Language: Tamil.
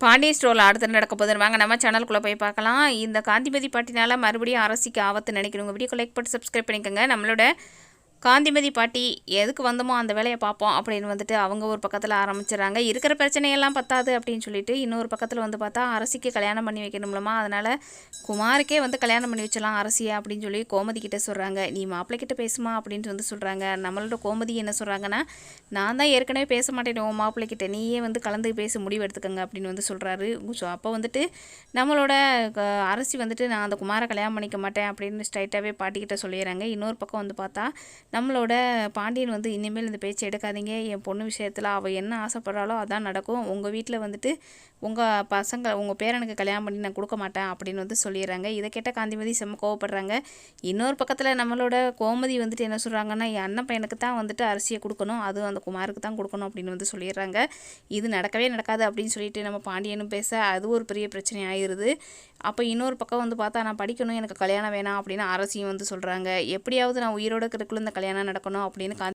பாண்டியன் ஸ்டோரில் அடுத்து நடக்க போதுன்னு வாங்க நம்ம சேனலுக்குள்ளே போய் பார்க்கலாம். இந்த காந்திமதி பாட்டினால மறுபடியும் அரசிக்கு ஆபத்து நினைக்கிறவங்க வீடியோக்கு லைக் போட்டு சப்ஸ்கிரைப் பண்ணிக்கோங்க. நம்மளோட காந்திமதி பாட்டி எதுக்கு வந்தோமோ அந்த வேலையை பார்ப்போம் அப்படின்னு வந்துட்டு அவங்க ஒரு பக்கத்தில் ஆரம்பிச்சிடறாங்க. இருக்கிற பிரச்சனையெல்லாம் பத்தாது அப்படின்னு சொல்லிட்டு இன்னொரு பக்கத்தில் வந்து பார்த்தா அரசிக்கு கல்யாணம் பண்ணி வைக்கணும்லமா, அதனால் குமாருக்கே வந்து கல்யாணம் பண்ணி வச்சலாம் அரசியா அப்படின்னு சொல்லி கோமதி கிட்டே சொல்கிறாங்க. நீ மாப்பிள்ளைக்கிட்ட பேசுமா அப்படின்ட்டு வந்து சொல்கிறாங்க. நம்மளோட கோமதி என்ன சொல்கிறாங்கன்னா, நான் தான் ஏற்கனவே பேச மாட்டேன் உன் மாப்பிள்ளைக்கிட்ட, நீயே வந்து கலந்து பேச முடிவு எடுத்துக்கோங்க அப்படின்னு வந்து சொல்கிறாரு. ஸோ அப்போ வந்துட்டு நம்மளோட அரசி வந்துட்டு நான் அந்த குமாரை கல்யாணம் பண்ணிக்க மாட்டேன் அப்படின்னு ஸ்ட்ரைட்டாகவே பாட்டிக்கிட்ட சொல்லிடுறாங்க. இன்னொரு பக்கம் வந்து பார்த்தா நம்மளோட பாண்டியன் வந்து இனிமேல் இந்த பேச்சு எடுக்காதீங்க, என் பொண்ணு விஷயத்தில் அவள் என்ன ஆசைப்படுறாளோ அதான் நடக்கும், உங்கள் வீட்டில் வந்துட்டு உங்கள் பசங்க உங்கள் பேரனுக்கு கல்யாணம் பண்ணி நான் கொடுக்க மாட்டேன் அப்படின்னு வந்து சொல்லிடுறாங்க. இதை கேட்ட காந்திமதி செம்ம கோவப்படுறாங்க. இன்னொரு பக்கத்தில் நம்மளோட கோமதி வந்துட்டு என்ன சொல்கிறாங்கன்னா, என் அண்ணன் பையனுக்கு தான் வந்துட்டு அரிசியை கொடுக்கணும், அதுவும் அந்த குமாருக்கு தான் கொடுக்கணும் அப்படின்னு வந்து சொல்லிடுறாங்க. இது நடக்கவே நடக்காது அப்படின்னு சொல்லிட்டு நம்ம பாண்டியனும் பேச அது ஒரு பெரிய பிரச்சனை ஆயிடுது. அப்போ இன்னொரு பக்கம் வந்து பார்த்தா நான் படிக்கணும், எனக்கு கல்யாணம் வேணாம் அப்படின்னு அரசியும் வந்து சொல்கிறாங்க. எப்படியாவது நான் உயிரோட இருக்கிறதுக்குள்ள இந்த கல்யாணம் நடக்கணும் அப்படின்னு